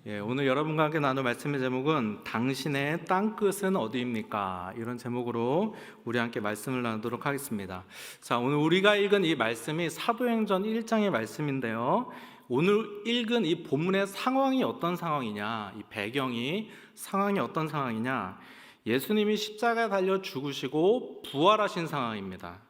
오늘 여러분과 함께 나눌 말씀의 제목은 당신의 땅끝은 어디입니까? 이런 제목으로 우리 함께 말씀을 나누도록 하겠습니다. 자, 오늘 우리가 읽은 이 말씀이 사도행전 1장의 말씀인데요. 오늘 읽은 이 본문의 상황이 어떤 상황이냐, 이 배경이 상황이 어떤 상황이냐, 예수님이 십자가에 달려 죽으시고 부활하신 상황입니다.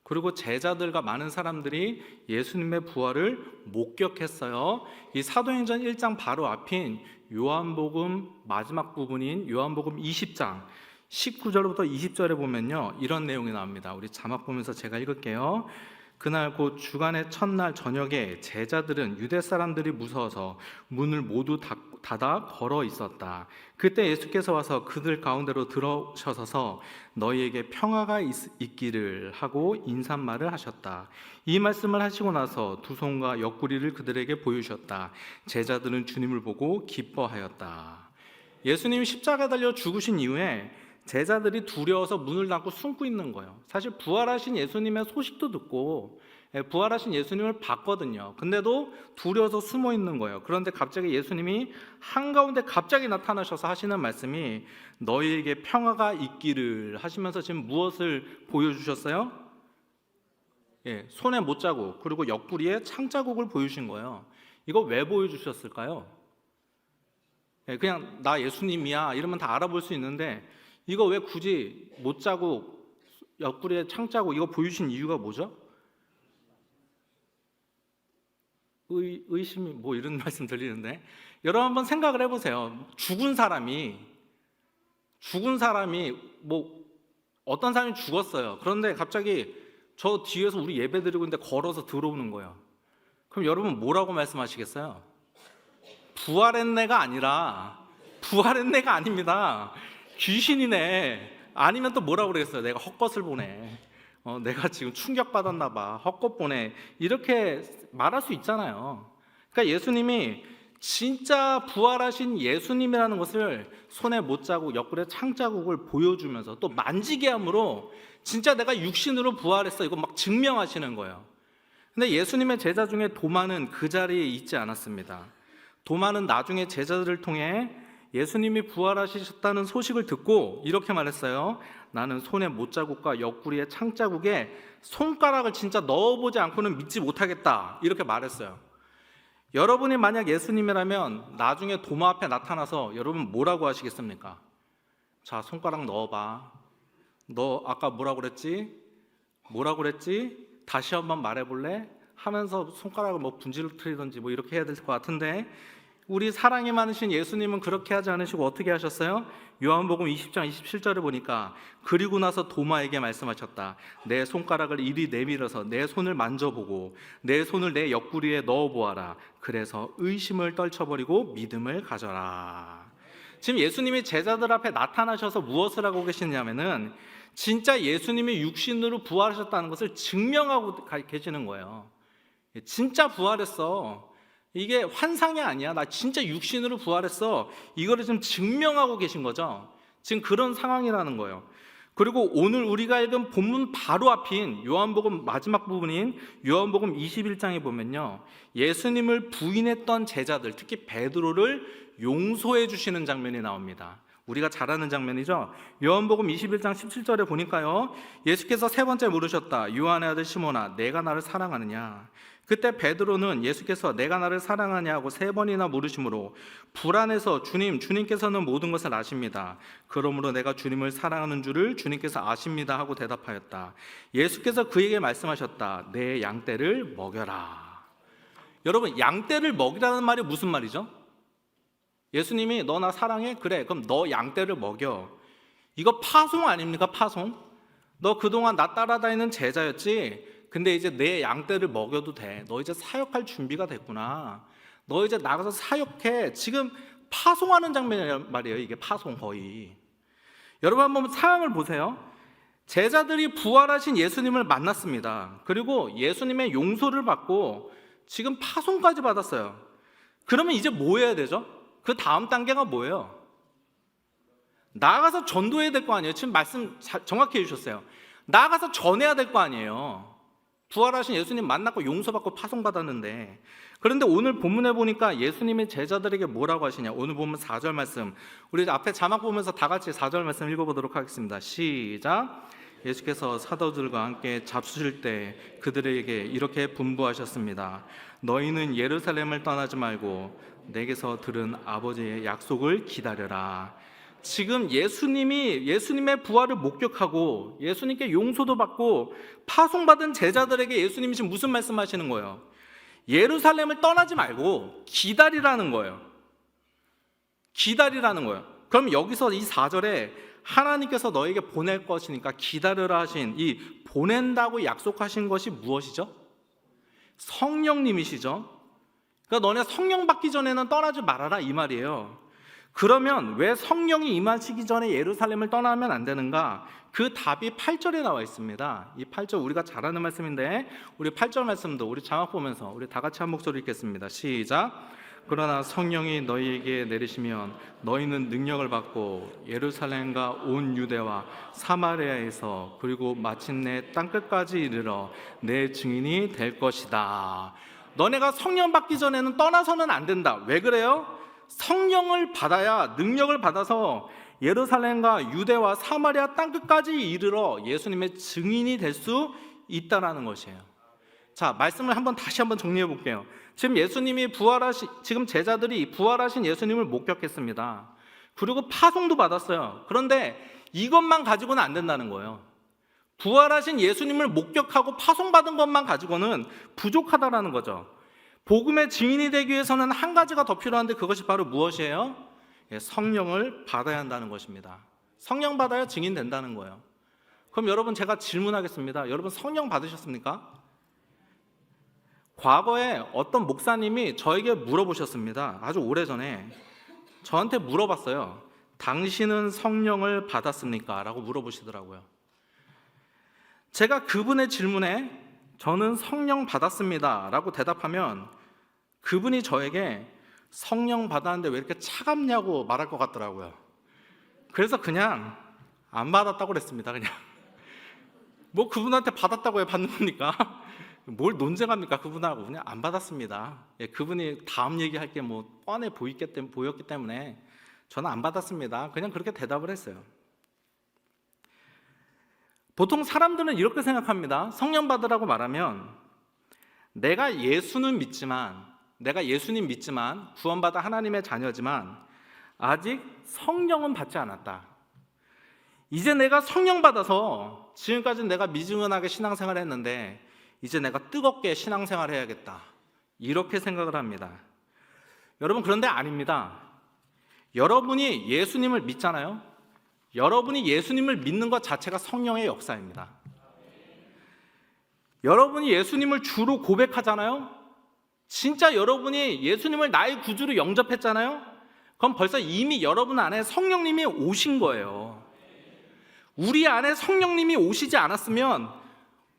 그리고 제자들과 많은 사람들이 예수님의 부활을 목격했어요. 이 사도행전 1장 바로 앞인 요한복음 마지막 부분인 요한복음 20장 19절부터 20절에 보면요, 이런 내용이 나옵니다. 우리 자막 보면서 제가 읽을게요. 그날 곧 주간의 첫날 저녁에 제자들은 유대 사람들이 무서워서 문을 모두 닫아 걸어 있었다. 그때 예수께서 와서 그들 가운데로 들어서서 너희에게 평화가 있기를 하고 인사말을 하셨다. 이 말씀을 하시고 나서 두 손과 옆구리를 그들에게 보여주셨다. 제자들은 주님을 보고 기뻐하였다. 예수님이 십자가에 달려 죽으신 이후에 제자들이 두려워서 문을 닫고 숨고 있는 거예요. 사실 부활하신 예수님의 소식도 듣고 부활하신 예수님을 봤거든요. 근데도 두려워서 숨어 있는 거예요. 그런데 갑자기 예수님이 한가운데 갑자기 나타나셔서 하시는 말씀이 너희에게 평화가 있기를 하시면서 지금 무엇을 보여주셨어요? 손에 못자국 그리고 옆구리에 창자국을 보여주신 거예요. 이거 왜 보여주셨을까요? 그냥 나 예수님이야 이러면 다 알아볼 수 있는데 이거 왜 굳이 못자국, 옆구리에 창자국 이거 보여주신 이유가 뭐죠? 의심이 뭐 이런 말씀 들리는데 여러분 한번 생각을 해보세요. 죽은 사람이 뭐 어떤 사람이 죽었어요. 그런데 갑자기 저 뒤에서 우리 예배 드리고 있는데 걸어서 들어오는 거예요. 그럼 여러분 뭐라고 말씀하시겠어요? 부활했네가 아닙니다. 귀신이네. 아니면 또 뭐라고 그러겠어요? 내가 헛것을 보네. 내가 지금 충격받았나 봐. 헛것 보네. 이렇게 말할 수 있잖아요. 그러니까 예수님이 진짜 부활하신 예수님이라는 것을 손에 못자국, 옆구리에 창자국을 보여주면서 또 만지게 함으로 진짜 내가 육신으로 부활했어. 이거 막 증명하시는 거예요. 근데 예수님의 제자 중에 도마는 그 자리에 있지 않았습니다. 도마는 나중에 제자들을 통해 예수님이 부활하셨다는 소식을 듣고 이렇게 말했어요. 나는 손에 못자국과 옆구리에 창자국에 손가락을 진짜 넣어보지 않고는 믿지 못하겠다. 이렇게 말했어요. 여러분이 만약 예수님이라면 나중에 도마 앞에 나타나서 여러분 뭐라고 하시겠습니까? 자, 손가락 넣어봐. 너 아까 뭐라고 그랬지? 다시 한번 말해볼래? 하면서 손가락을 뭐 분질러트리든지 뭐 이렇게 해야 될 것 같은데 우리 사랑이 많으신 예수님은 그렇게 하지 않으시고 어떻게 하셨어요? 요한복음 20장 27절에 보니까 그리고 나서 도마에게 말씀하셨다. 내 손가락을 이리 내밀어서 내 손을 만져보고 내 손을 내 옆구리에 넣어보아라. 그래서 의심을 떨쳐버리고 믿음을 가져라. 지금 예수님이 제자들 앞에 나타나셔서 무엇을 하고 계시냐면은 진짜 예수님이 육신으로 부활하셨다는 것을 증명하고 계시는 거예요. 진짜 부활했어. 이게 환상이 아니야. 나 진짜 육신으로 부활했어. 이거를 지금 증명하고 계신 거죠. 지금 그런 상황이라는 거예요. 그리고 오늘 우리가 읽은 본문 바로 앞인 요한복음 마지막 부분인 요한복음 21장에 보면요, 예수님을 부인했던 제자들, 특히 베드로를 용서해 주시는 장면이 나옵니다. 우리가 잘 아는 장면이죠. 요한복음 21장 17절에 보니까요, 예수께서 세 번째 물으셨다. 요한의 아들 시몬아, 내가 나를 사랑하느냐? 그때 베드로는 예수께서 내가 나를 사랑하냐고 세 번이나 물으심으로 불안해서 주님께서는 모든 것을 아십니다. 그러므로 내가 주님을 사랑하는 줄을 주님께서 아십니다 하고 대답하였다. 예수께서 그에게 말씀하셨다. 내 양떼를 먹여라. 여러분, 양떼를 먹이라는 말이 무슨 말이죠? 예수님이 너 나 사랑해? 그래, 그럼 너 양떼를 먹여. 이거 파송 아닙니까? 파송. 너 그동안 나 따라다니는 제자였지? 근데 이제 내 양떼를 먹여도 돼. 너 이제 사역할 준비가 됐구나. 너 이제 나가서 사역해. 지금 파송하는 장면이란 말이에요. 이게 파송 거의. 여러분 한번 상황을 보세요. 제자들이 부활하신 예수님을 만났습니다. 그리고 예수님의 용서를 받고 지금 파송까지 받았어요. 그러면 이제 뭐 해야 되죠? 그 다음 단계가 뭐예요? 나가서 전도해야 될 거 아니에요. 지금 말씀 정확히 해주셨어요. 나가서 전해야 될 거 아니에요. 부활하신 예수님 만났고 용서받고 파송받았는데, 그런데 오늘 본문에 보니까 예수님이 제자들에게 뭐라고 하시냐. 오늘 보면 4절 말씀, 우리 앞에 자막 보면서 다 같이 4절 말씀 읽어보도록 하겠습니다. 시작. 예수께서 사도들과 함께 잡수실 때 그들에게 이렇게 분부하셨습니다. 너희는 예루살렘을 떠나지 말고 내게서 들은 아버지의 약속을 기다려라. 지금 예수님의 부활을 목격하고 예수님께 용서도 받고 파송받은 제자들에게 예수님이 지금 무슨 말씀하시는 거예요? 예루살렘을 떠나지 말고 기다리라는 거예요. 기다리라는 거예요. 그럼 여기서 이 4절에 하나님께서 너에게 보낼 것이니까 기다려라 하신 이 보낸다고 약속하신 것이 무엇이죠? 성령님이시죠. 그러니까 너네 성령 받기 전에는 떠나지 말아라 이 말이에요. 그러면 왜 성령이 임하시기 전에 예루살렘을 떠나면 안 되는가? 그 답이 8절에 나와 있습니다. 이 8절 우리가 잘 아는 말씀인데 우리 8절 말씀도 우리 자막 보면서 우리 다 같이 한 목소리 읽겠습니다. 시작. 그러나 성령이 너희에게 내리시면 너희는 능력을 받고 예루살렘과 온 유대와 사마리아에서 그리고 마침내 땅끝까지 이르러 내 증인이 될 것이다. 너네가 성령 받기 전에는 떠나서는 안 된다. 왜 그래요? 성령을 받아야 능력을 받아서 예루살렘과 유대와 사마리아 땅끝까지 이르러 예수님의 증인이 될 수 있다라는 것이에요. 자, 말씀을 다시 한번 정리해 볼게요. 지금 지금 제자들이 부활하신 예수님을 목격했습니다. 그리고 파송도 받았어요. 그런데 이것만 가지고는 안 된다는 거예요. 부활하신 예수님을 목격하고 파송받은 것만 가지고는 부족하다라는 거죠. 복음의 증인이 되기 위해서는 한 가지가 더 필요한데 그것이 바로 무엇이에요? 성령을 받아야 한다는 것입니다. 성령 받아야 증인 된다는 거예요. 그럼 여러분 제가 질문하겠습니다. 여러분 성령 받으셨습니까? 과거에 어떤 목사님이 저에게 물어보셨습니다. 아주 오래전에 저한테 물어봤어요. 당신은 성령을 받았습니까? 라고 물어보시더라고요. 제가 그분의 질문에 저는 성령 받았습니다 라고 대답하면 그분이 저에게 성령 받았는데 왜 이렇게 차갑냐고 말할 것 같더라고요. 그래서 그냥 안 받았다고 그랬습니다. 그냥 뭐 그분한테 받았다고 해 받는 겁니까? 뭘 논쟁합니까 그분하고. 그냥 안 받았습니다. 그분이 다음 얘기할 게 뭐 뻔해 보였기 때문에 저는 안 받았습니다. 그냥 그렇게 대답을 했어요. 보통 사람들은 이렇게 생각합니다. 성령 받으라고 말하면 내가 예수님 믿지만 구원받아 하나님의 자녀지만 아직 성령은 받지 않았다. 이제 내가 성령 받아서 지금까지 내가 미지근하게 신앙생활을 했는데 이제 내가 뜨겁게 신앙생활을 해야겠다. 이렇게 생각을 합니다. 여러분 그런데 아닙니다. 여러분이 예수님을 믿잖아요. 여러분이 예수님을 믿는 것 자체가 성령의 역사입니다. 여러분이 예수님을 주로 고백하잖아요. 진짜 여러분이 예수님을 나의 구주로 영접했잖아요. 그럼 벌써 이미 여러분 안에 성령님이 오신 거예요. 우리 안에 성령님이 오시지 않았으면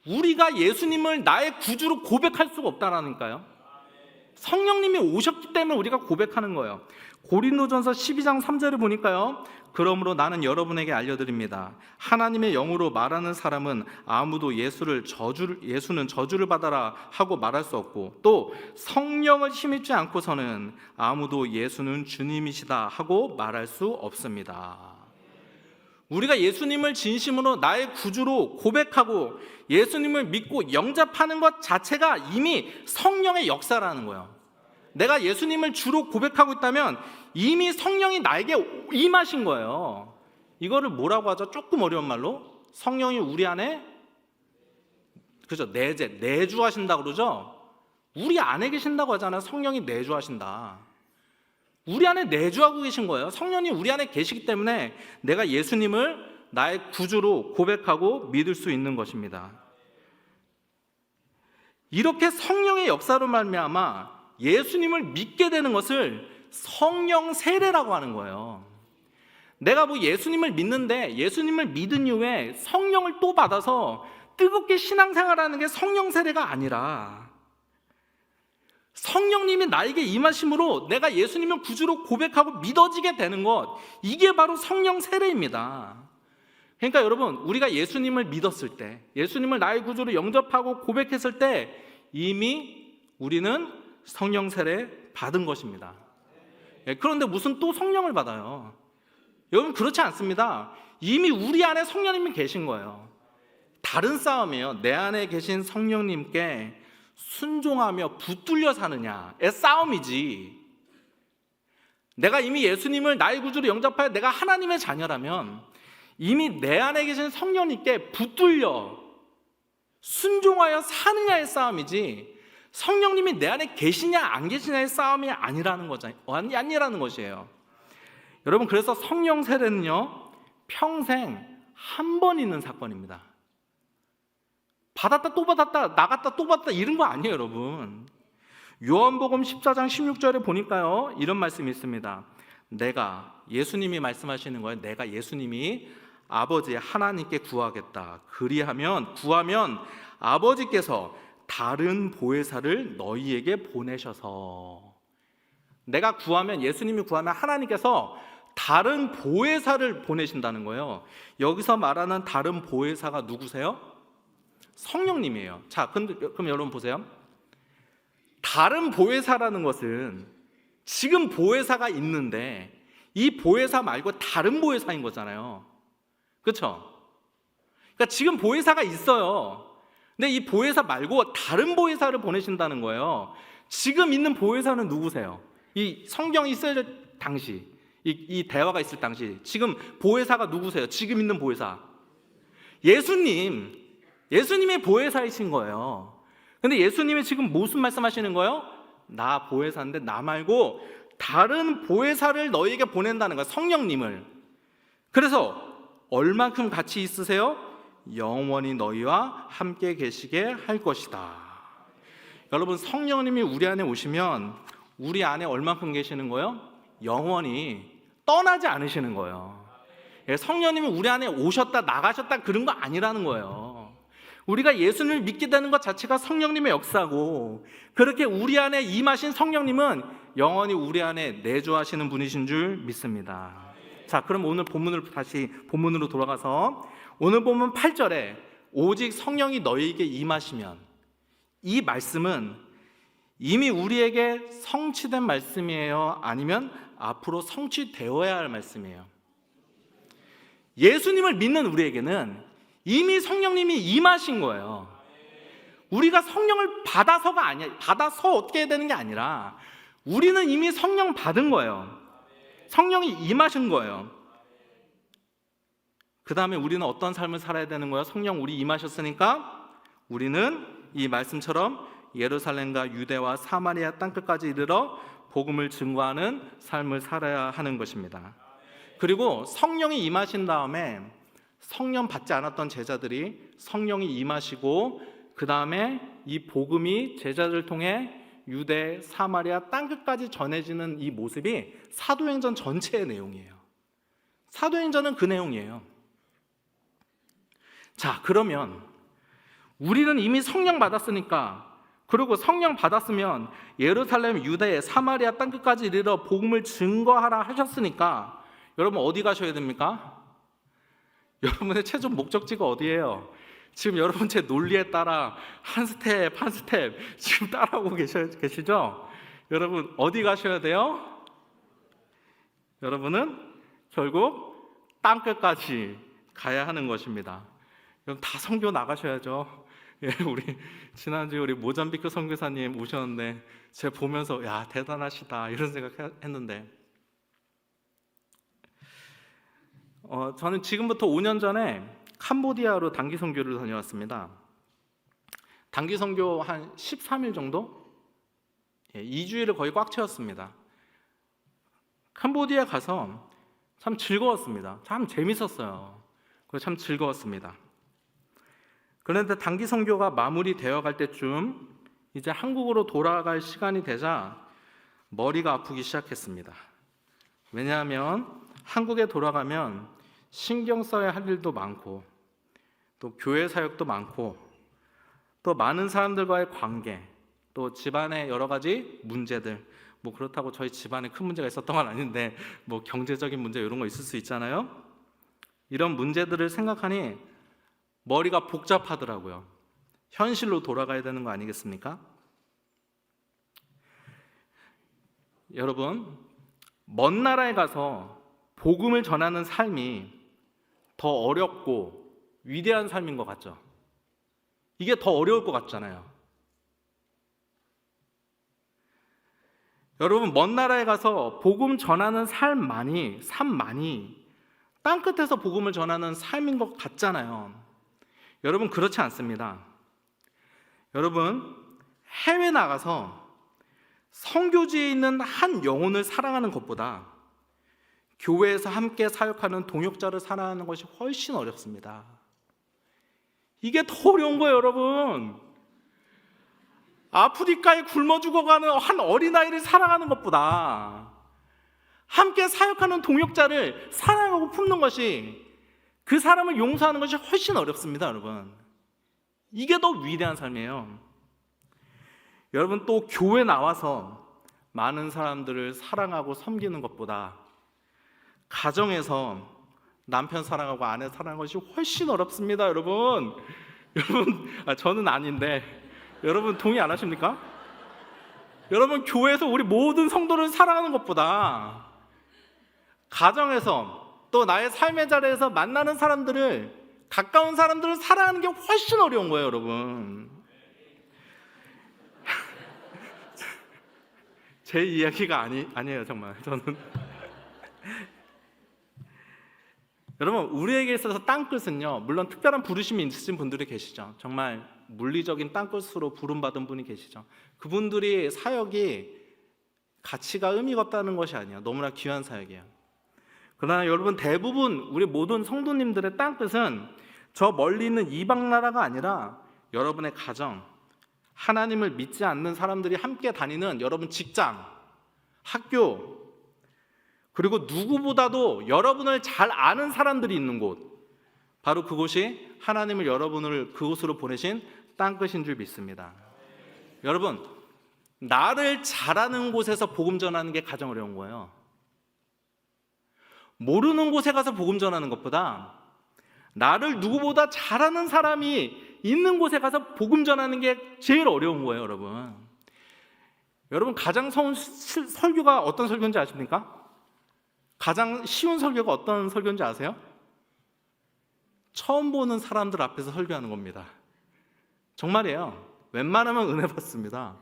우리가 예수님을 나의 구주로 고백할 수가 없다라니까요. 성령님이 오셨기 때문에 우리가 고백하는 거예요. 고린도전서 12장 3절을 보니까요. 그러므로 나는 여러분에게 알려드립니다. 하나님의 영으로 말하는 사람은 아무도 예수는 저주를 받아라 하고 말할 수 없고 또 성령을 힘입지 않고서는 아무도 예수는 주님이시다 하고 말할 수 없습니다. 우리가 예수님을 진심으로 나의 구주로 고백하고 예수님을 믿고 영접하는 것 자체가 이미 성령의 역사라는 거예요. 내가 예수님을 주로 고백하고 있다면 이미 성령이 나에게 임하신 거예요. 이거를 뭐라고 하죠? 조금 어려운 말로 성령이 우리 안에 그죠? 내주하신다고 그러죠? 우리 안에 계신다고 하잖아요. 성령이 내주하신다. 우리 안에 내주하고 계신 거예요. 성령님 우리 안에 계시기 때문에 내가 예수님을 나의 구주로 고백하고 믿을 수 있는 것입니다. 이렇게 성령의 역사로 말미암아 예수님을 믿게 되는 것을 성령 세례라고 하는 거예요. 내가 뭐 예수님을 믿는데 예수님을 믿은 이후에 성령을 또 받아서 뜨겁게 신앙생활하는 게 성령 세례가 아니라 성령님이 나에게 임하심으로 내가 예수님을 구주로 고백하고 믿어지게 되는 것, 이게 바로 성령 세례입니다. 그러니까 여러분, 우리가 예수님을 믿었을 때, 예수님을 나의 구주로 영접하고 고백했을 때 이미 우리는 성령 세례 받은 것입니다. 그런데 무슨 또 성령을 받아요? 여러분, 그렇지 않습니다. 이미 우리 안에 성령님이 계신 거예요. 다른 싸움이에요. 내 안에 계신 성령님께 순종하며 붙들려 사느냐의 싸움이지, 내가 이미 예수님을 나의 구주로 영접하여 내가 하나님의 자녀라면 이미 내 안에 계신 성령님께 붙들려 순종하여 사느냐의 싸움이지, 성령님이 내 안에 계시냐 안 계시냐의 싸움이 아니라는 것이에요. 여러분, 그래서 성령 세례는요, 평생 한 번 있는 사건입니다. 받았다 또 받았다, 나갔다 또 받았다, 이런 거 아니에요, 여러분. 요한복음 14장 16절에 보니까요, 이런 말씀이 있습니다. 내가, 예수님이 말씀하시는 거예요. 내가, 예수님이 아버지 하나님께 구하겠다. 구하면 아버지께서 다른 보혜사를 너희에게 보내셔서, 내가 구하면, 예수님이 구하면 하나님께서 다른 보혜사를 보내신다는 거예요. 여기서 말하는 다른 보혜사가 누구세요? 성령님이에요. 자, 그럼 여러분 보세요. 다른 보혜사라는 것은 지금 보혜사가 있는데 이 보혜사 말고 다른 보혜사인 거잖아요. 그렇죠? 그러니까 지금 보혜사가 있어요. 근데 이 보혜사 말고 다른 보혜사를 보내신다는 거예요. 지금 있는 보혜사는 누구세요? 이 성경이 있을 당시, 이 대화가 있을 당시 지금 보혜사가 누구세요? 지금 있는 보혜사 예수님의 보혜사이신 거예요. 근데 예수님이 지금 무슨 말씀하시는 거예요? 나 보혜사인데 나 말고 다른 보혜사를 너희에게 보낸다는 거예요. 성령님을. 그래서 얼만큼 같이 있으세요? 영원히 너희와 함께 계시게 할 것이다. 여러분, 성령님이 우리 안에 오시면 우리 안에 얼만큼 계시는 거예요? 영원히 떠나지 않으시는 거예요. 성령님이 우리 안에 오셨다 나가셨다 그런 거 아니라는 거예요. 우리가 예수님을 믿게 되는 것 자체가 성령님의 역사고, 그렇게 우리 안에 임하신 성령님은 영원히 우리 안에 내주하시는 분이신 줄 믿습니다. 자, 그럼 오늘 다시 본문으로 돌아가서 오늘 본문 8절에 오직 성령이 너희에게 임하시면, 이 말씀은 이미 우리에게 성취된 말씀이에요? 아니면 앞으로 성취되어야 할 말씀이에요? 예수님을 믿는 우리에게는 이미 성령님이 임하신 거예요. 우리가 성령을 받아서가 아니야. 받아서 어떻게 해야 되는 게 아니라 우리는 이미 성령 받은 거예요. 성령이 임하신 거예요. 그 다음에 우리는 어떤 삶을 살아야 되는 거예요? 성령 우리 임하셨으니까 우리는 이 말씀처럼 예루살렘과 유대와 사마리아 땅끝까지 이르러 복음을 증거하는 삶을 살아야 하는 것입니다. 그리고 성령이 임하신 다음에 성령 받지 않았던 제자들이 성령이 임하시고 그 다음에 이 복음이 제자들을 통해 유대, 사마리아 땅끝까지 전해지는 이 모습이 사도행전 전체의 내용이에요. 사도행전은 그 내용이에요. 자, 그러면 우리는 이미 성령 받았으니까, 그리고 성령 받았으면 예루살렘, 유대, 사마리아 땅끝까지 이르러 복음을 증거하라 하셨으니까 여러분 어디 가셔야 됩니까? 여러분의 최종 목적지가 어디예요? 지금 여러분 제 논리에 따라 한 스텝 지금 따라오고 계시죠? 여러분 어디 가셔야 돼요? 여러분은 결국 땅끝까지 가야 하는 것입니다. 여러분 다 선교 나가셔야죠. 예, 지난주에 우리 모잠비크 선교사님 오셨는데 제가 보면서 야 대단하시다 이런 생각했는데, 저는 지금부터 5년 전에 캄보디아로 단기 선교를 다녀왔습니다. 단기 선교 한 13일 정도? 2주일을 거의 꽉 채웠습니다. 캄보디아 가서 참 즐거웠습니다. 참 재밌었어요. 그리고 참 즐거웠습니다. 그런데 단기 선교가 마무리되어 갈 때쯤 이제 한국으로 돌아갈 시간이 되자 머리가 아프기 시작했습니다. 왜냐하면 한국에 돌아가면 신경 써야 할 일도 많고 또 교회 사역도 많고 또 많은 사람들과의 관계, 또 집안의 여러 가지 문제들, 뭐 그렇다고 저희 집안에 큰 문제가 있었던 건 아닌데 뭐 경제적인 문제 이런 거 있을 수 있잖아요. 이런 문제들을 생각하니 머리가 복잡하더라고요. 현실로 돌아가야 되는 거 아니겠습니까? 여러분, 먼 나라에 가서 복음을 전하는 삶이 더 어렵고 위대한 삶인 것 같죠? 이게 더 어려울 것 같잖아요. 여러분, 먼 나라에 가서 복음 전하는 삶만이 땅끝에서 복음을 전하는 삶인 것 같잖아요. 여러분, 그렇지 않습니다. 여러분, 해외 나가서 선교지에 있는 한 영혼을 사랑하는 것보다 교회에서 함께 사역하는 동역자를 사랑하는 것이 훨씬 어렵습니다. 이게 더 어려운 거예요, 여러분. 아프리카에 굶어 죽어가는 한 어린아이를 사랑하는 것보다 함께 사역하는 동역자를 사랑하고 품는 것이, 그 사람을 용서하는 것이 훨씬 어렵습니다, 여러분. 이게 더 위대한 삶이에요. 여러분, 또 교회 나와서 많은 사람들을 사랑하고 섬기는 것보다 가정에서 남편 사랑하고 아내 사랑하는 것이 훨씬 어렵습니다, 여러분. 저는 아닌데 여러분 동의 안 하십니까? 여러분, 교회에서 우리 모든 성도를 사랑하는 것보다 가정에서 또 나의 삶의 자리에서 만나는 사람들을, 가까운 사람들을 사랑하는 게 훨씬 어려운 거예요, 여러분. 제 이야기가 아니에요, 정말. 저는 여러분, 우리에게 있어서 땅끝은요, 물론 특별한 부르심이 있으신 분들이 계시죠. 정말 물리적인 땅끝으로 부름받은 분이 계시죠. 그분들이 사역이 가치가 의미가 없다는 것이 아니에요. 너무나 귀한 사역이에요. 그러나 여러분, 대부분 우리 모든 성도님들의 땅끝은 저 멀리 있는 이방 나라가 아니라 여러분의 가정, 하나님을 믿지 않는 사람들이 함께 다니는 여러분 직장, 학교, 그리고 누구보다도 여러분을 잘 아는 사람들이 있는 곳, 바로 그곳이 하나님을 여러분을 그곳으로 보내신 땅끝인 줄 믿습니다. 여러분, 나를 잘 아는 곳에서 복음 전하는 게 가장 어려운 거예요. 모르는 곳에 가서 복음 전하는 것보다 나를 누구보다 잘 아는 사람이 있는 곳에 가서 복음 전하는 게 제일 어려운 거예요, 여러분. 여러분, 가장 설교가 어떤 설교인지 아십니까? 가장 쉬운 설교가 어떤 설교인지 아세요? 처음 보는 사람들 앞에서 설교하는 겁니다. 정말이에요. 웬만하면 은혜 받습니다.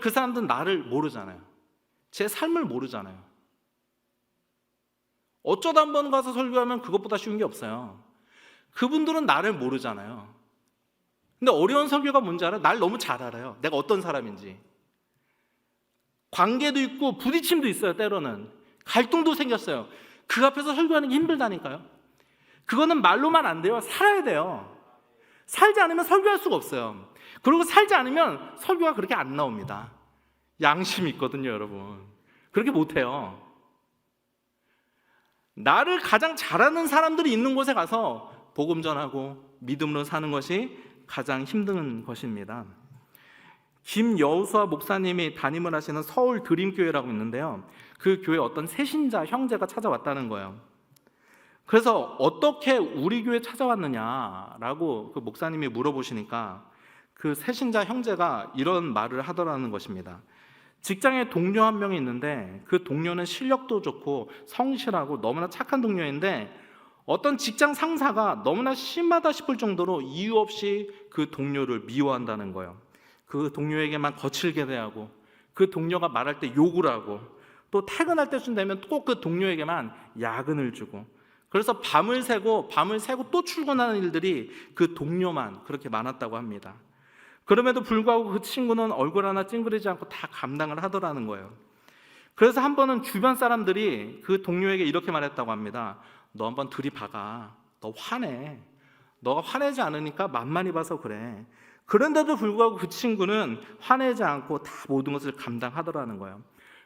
그 사람들은 나를 모르잖아요. 제 삶을 모르잖아요. 어쩌다 한 번 가서 설교하면 그것보다 쉬운 게 없어요. 그분들은 나를 모르잖아요. 근데 어려운 설교가 뭔지 알아요? 날 너무 잘 알아요. 내가 어떤 사람인지. 관계도 있고 부딪힘도 있어요, 때로는. 갈등도 생겼어요. 그 앞에서 설교하는 게 힘들다니까요. 그거는 말로만 안 돼요. 살아야 돼요. 살지 않으면 설교할 수가 없어요. 그리고 살지 않으면 설교가 그렇게 안 나옵니다. 양심이 있거든요, 여러분. 그렇게 못해요. 나를 가장 잘하는 사람들이 있는 곳에 가서 복음 전하고 믿음으로 사는 것이 가장 힘든 것입니다. 김여우수아 목사님이 담임을 하시는 서울 드림교회라고 있는데요, 그 교회 어떤 새신자 형제가 찾아왔다는 거예요. 그래서 어떻게 우리 교회 찾아왔느냐라고 그 목사님이 물어보시니까 그 새신자 형제가 이런 말을 하더라는 것입니다. 직장에 동료 한 명이 있는데 그 동료는 실력도 좋고 성실하고 너무나 착한 동료인데 어떤 직장 상사가 너무나 심하다 싶을 정도로 이유 없이 그 동료를 미워한다는 거예요. 그 동료에게만 거칠게 대하고 그 동료가 말할 때 욕을 하고 또 퇴근할 때쯤 되면 꼭 그 동료에게만 야근을 주고, 그래서 밤을 새고 또 출근하는 일들이 그 동료만 그렇게 많았다고 합니다. 그럼에도 불구하고 그 친구는 얼굴 하나 찡그리지 않고 다 감당을 하더라는 거예요. 그래서 한 번은 주변 사람들이 그 동료에게 이렇게 말했다고 합니다. 너 한번 들이박아. 너 화내. 너가 화내지 않으니까 만만히 봐서 그래. 그런데도 불구하고 그 친구는 화내지 않고 다 모든 것을 감당하더라는 거예요.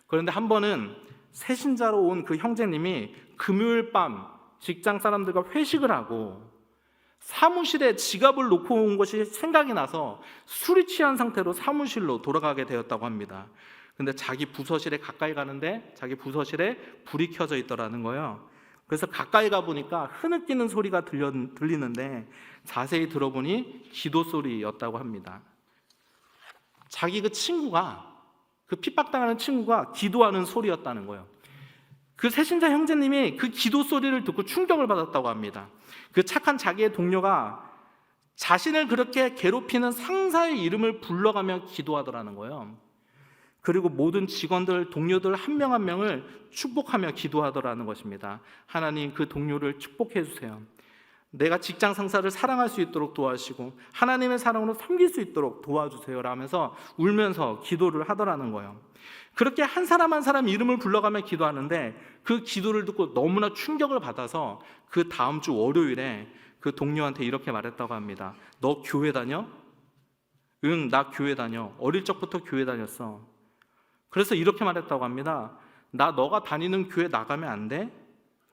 그런데 한 번은 새신자로 온 그 형제님이 금요일 밤 직장 사람들과 회식을 하고 사무실에 지갑을 놓고 온 것이 생각이 나서 술이 취한 상태로 사무실로 돌아가게 되었다고 합니다. 근데 자기 부서실에 가까이 가는데 자기 부서실에 불이 켜져 있더라는 거예요. 그래서 가까이 가보니까 흐느끼는 소리가 들리는데 자세히 들어보니 기도 소리였다고 합니다. 자기 그 친구가, 그 핍박당하는 친구가 기도하는 소리였다는 거예요. 그 새신자 형제님이 그 기도 소리를 듣고 충격을 받았다고 합니다. 그 착한 자기의 동료가 자신을 그렇게 괴롭히는 상사의 이름을 불러가며 기도하더라는 거예요. 그리고 모든 직원들, 동료들 한 명 한 명을 축복하며 기도하더라는 것입니다. 하나님, 그 동료를 축복해 주세요. 내가 직장 상사를 사랑할 수 있도록 도와주시고 하나님의 사랑으로 섬길 수 있도록 도와주세요 라면서 울면서 기도를 하더라는 거예요. 그렇게 한 사람 한 사람 이름을 불러가며 기도하는데 그 기도를 듣고 너무나 충격을 받아서 그 다음 주 월요일에 그 동료한테 이렇게 말했다고 합니다. 너 교회 다녀? 응, 나 교회 다녀. 어릴 적부터 교회 다녔어. 그래서 이렇게 말했다고 합니다. 나 너가 다니는 교회 나가면 안 돼?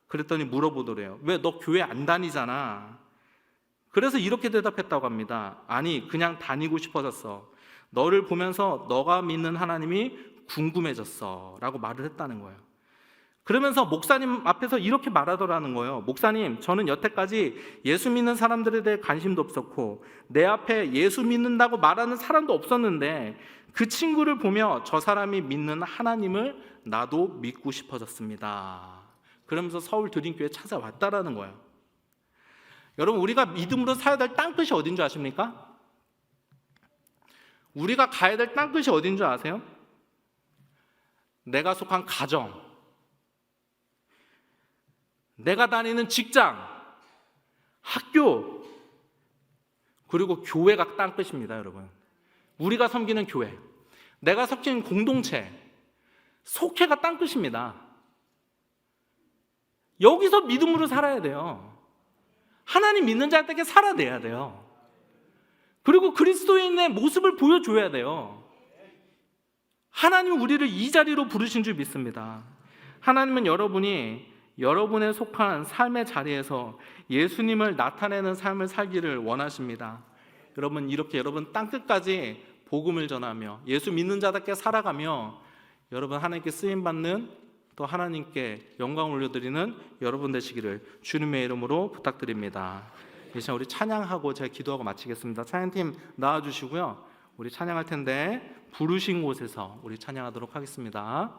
그랬더니 물어보더래요. 왜 너 교회 안 다니잖아. 그래서 이렇게 대답했다고 합니다. 아니, 그냥 다니고 싶어졌어. 너를 보면서 너가 믿는 하나님이 궁금해졌어 라고 말을 했다는 거예요. 그러면서 목사님 앞에서 이렇게 말하더라는 거예요. 목사님, 저는 여태까지 예수 믿는 사람들에 대해 관심도 없었고 내 앞에 예수 믿는다고 말하는 사람도 없었는데 그 친구를 보며 저 사람이 믿는 하나님을 나도 믿고 싶어졌습니다. 그러면서 서울 드림교회 찾아왔다라는 거예요. 여러분, 우리가 믿음으로 사야 될 땅끝이 어딘 줄 아십니까? 우리가 가야 될 땅끝이 어딘 줄 아세요? 내가 속한 가정, 내가 다니는 직장, 학교, 그리고 교회가 땅끝입니다, 여러분. 우리가 섬기는 교회, 내가 속한 공동체, 속회가 땅끝입니다. 여기서 믿음으로 살아야 돼요. 하나님 믿는 자에게 살아내야 돼요. 그리고 그리스도인의 모습을 보여줘야 돼요. 하나님은 우리를 이 자리로 부르신 줄 믿습니다. 하나님은 여러분이 여러분의 속한 삶의 자리에서 예수님을 나타내는 삶을 살기를 원하십니다. 여러분, 이렇게 여러분 땅끝까지 복음을 전하며 예수 믿는 자답게 살아가며 여러분 하나님께 쓰임받는, 또 하나님께 영광 올려드리는 여러분 되시기를 주님의 이름으로 부탁드립니다. 이 시간 우리 찬양하고 제가 기도하고 마치겠습니다. 찬양팀 나와주시고요. 우리 찬양할 텐데 부르신 곳에서 우리 찬양하도록 하겠습니다.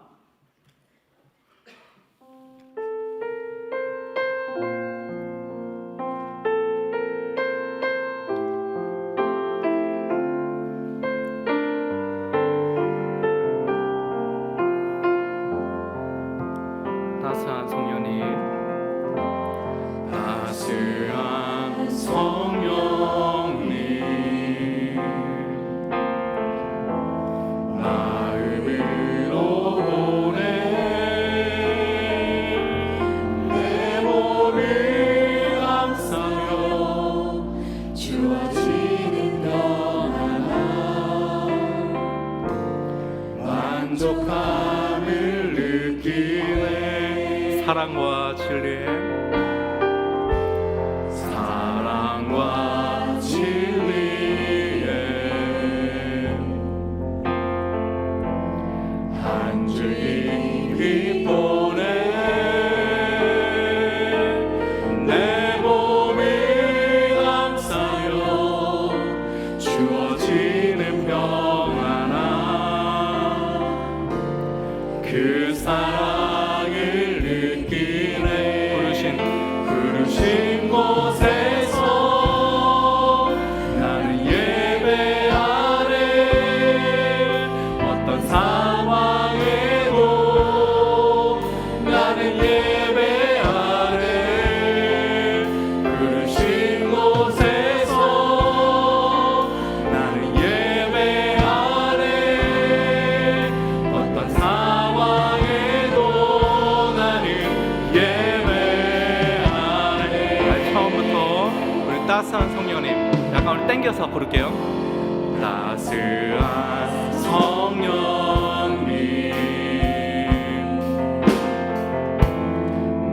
따스한 성령님, 따스한 성령님, 마음으로 오네. 내 몸을 감싸며 주어지는 것 하나 만족함을 느끼네. 사랑과 진리의 한 줄기 빛보네. 내 몸을 감싸며 주어지는 평안함, 그 사랑을 느끼네. 부르신 곳에서 나는 예배하네. 어떤 상황에도 나는 예배하네. 부르신 곳에서 나는 예배하네. 어떤 상황에도 나는 예배하네. 처음부터 우리 따스한 성령님 약간 우리 땡겨서 부를게요. 따스한 성령님,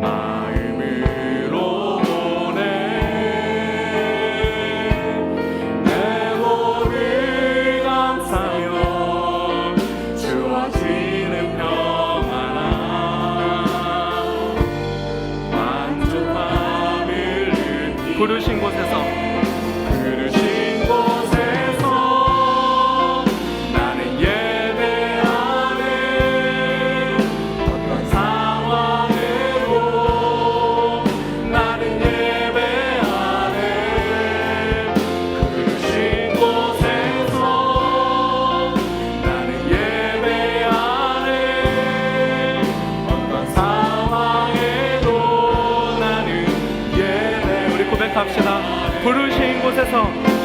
마음으로 오네. 내 몸을 감싸며 주어지는 평안함 고백합시다. 부르신 곳에서